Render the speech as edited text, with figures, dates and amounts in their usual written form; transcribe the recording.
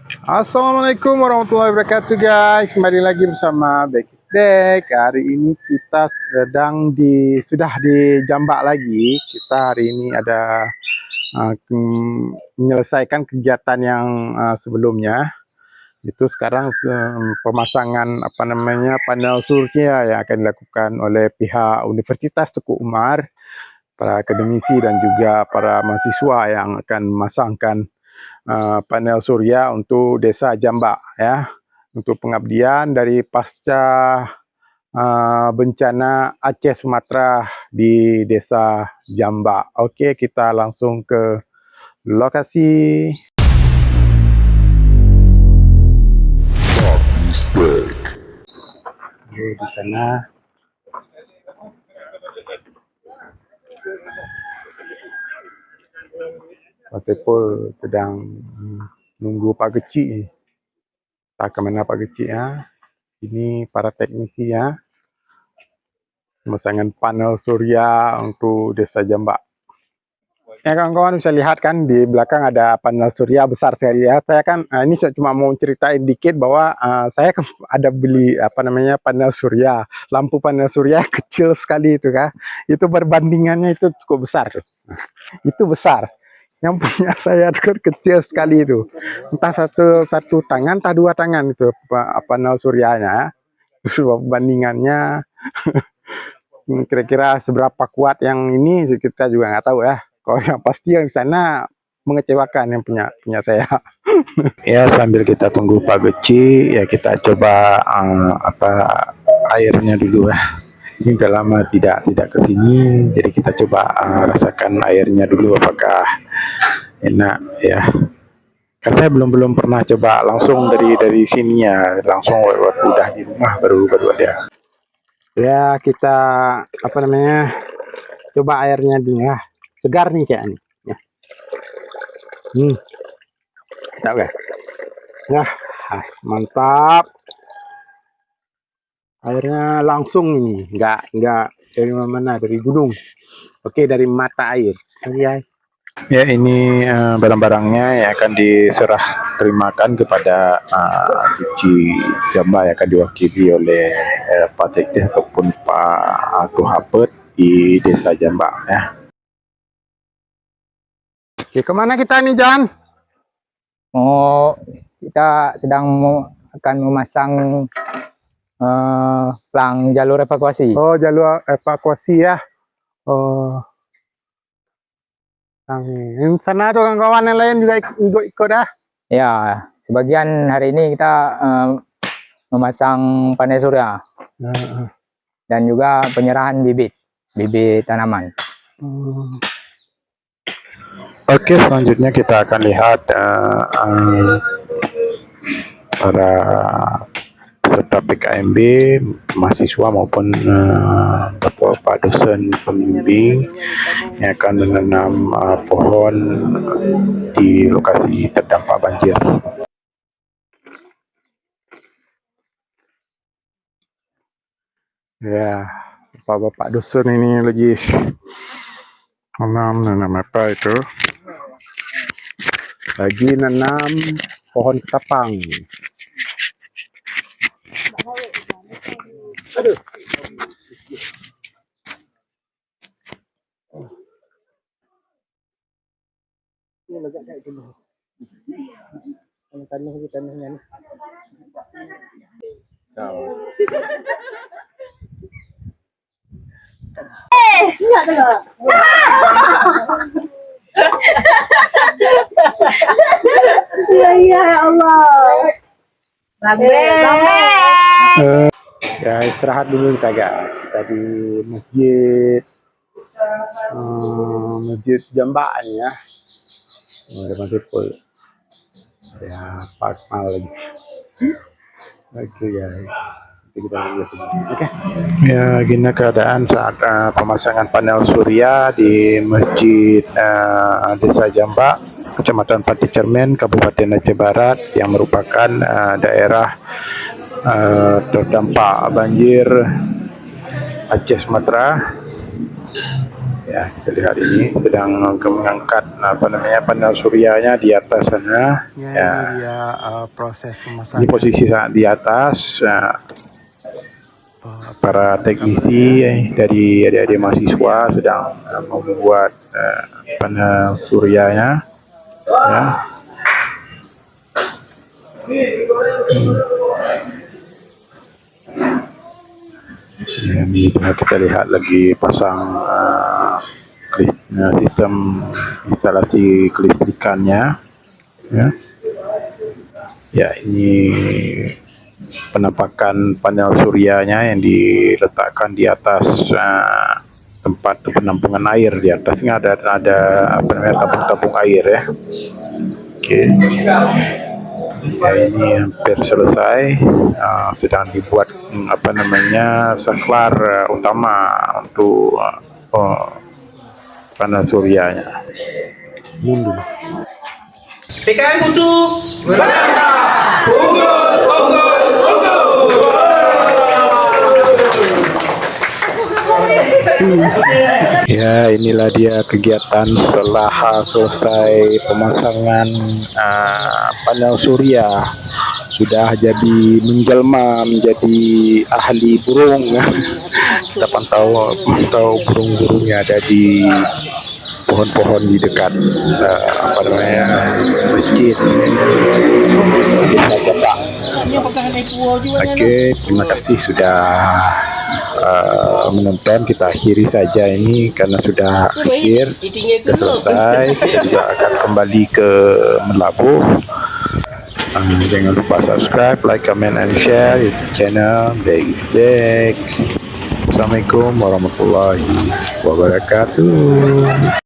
Assalamualaikum warahmatullahi wabarakatuh guys. Kembali lagi bersama Bekis Dek. Hari ini kita sudah di Jambak lagi. Kita hari ini ada menyelesaikan kegiatan yang sebelumnya. Itu sekarang pemasangan panel surya yang akan dilakukan oleh pihak Universitas Teguh Umar, para akademisi dan juga para mahasiswa yang akan memasangkan panel surya untuk desa Jambak ya, untuk pengabdian dari pasca bencana Aceh Sumatera di desa Jambak. Oke, kita langsung ke lokasi. Di sana Pak Sepul sedang nunggu Pak Kecik. Tak ke mana Pak Kecik ya. Ini para teknisi ya, pemasangan panel surya untuk desa Jambak. Ya kawan-kawan bisa lihat kan di belakang ada panel surya besar sekali ya. Saya kan ini cuma mau ceritain dikit bahwa saya ada beli panel surya, lampu panel surya kecil sekali itu kan. Itu perbandingannya itu cukup besar tuh. Itu besar. Yang punya saya itu kecil sekali itu. Entah satu tangan, entah dua tangan itu panel suryanya. Terus perbandingannya kira-kira seberapa kuat yang ini kita juga nggak tahu ya. Kalau yang pasti yang di sana mengecewakan yang punya saya. Ya sambil kita tunggu Pak Geci ya kita coba airnya dulu ya. Ini udah lama tidak kesini, jadi kita coba rasakan airnya dulu apakah enak ya. Karena saya belum pernah coba langsung dari sini ya, langsung udah di rumah baru ada. Ya kita coba airnya dulu ya, segar nih kayaknya ya. Tahu gak? Nah, mantap. Airnya langsung nih, nggak dari mana, dari gunung. Oke, dari mata air. Ya, ini barang-barangnya yang akan diserah terimakan kepada Suci Jambak yang akan diwakili oleh Pak Tekdes ataupun Pak Tuhapet di desa Jambak ya. Oke, kemana kita nih Jan? Kita sedang akan memasang pelang jalur evakuasi. Oh, jalur evakuasi ya. Oh, yang sana tuh kawan-kawan yang lain juga ikut dah. Ya, sebagian hari ini kita memasang panel surya dan juga penyerahan bibit tanaman. Oke, selanjutnya kita akan lihat para peserta PKMB, mahasiswa maupun Bapak dosen pembimbing yang akan menanam pohon di lokasi terdampak banjir. Ya, Bapak dosen ini lagi nanam apa itu? Lagi nanam pohon ketapang. Aduh. Ini agak kayak gini. Tanahnya nih. Enggak tuh. Ya Allah. Ya istirahat dulu kita guys. Kita di masjid masjid Jambak ya. Ada masjid full. Ya Pak Mal lagi. Oke guys. Oke. Ya gini keadaan saat pemasangan panel surya di masjid desa Jambak, Kecamatan Pati Cermin, Kabupaten Aceh Barat yang merupakan daerah terdampak banjir Aceh Sumatera. Ya, kita lihat ini sedang mengangkat panel suryanya di atas sana. Ya, Ya, ini dia proses ini pemasangan. posisi saat di atas. Para teknisi dari adik-adik mahasiswa sedang membuat panel suryanya. Ya. Ya, ini kita lihat lagi pasang sistem instalasi kelistrikannya. Ya. Ya, ini penampakan panel suryanya yang diletakkan di atas tempat penampungan air. Di atasnya ada tabung-tabung air ya. Oke. Ya, ini hampir selesai. Sedang dibuat saklar utama untuk panel suryanya. Mundur. PKM untuk Ya, inilah dia kegiatan setelah selesai pemasangan panel surya. Sudah jadi menjelma menjadi ahli burung. Kita pantau burung-burung yang ada di pohon-pohon di dekat masjid Desa Jambak. Oke, terima kasih sudah menonton. Kita akhiri saja ini karena sudah akhir, sudah selesai. Kita juga akan kembali ke Melabuh. Jangan lupa subscribe, like, comment, and share YouTube channel Beg. Assalamualaikum warahmatullahi wabarakatuh.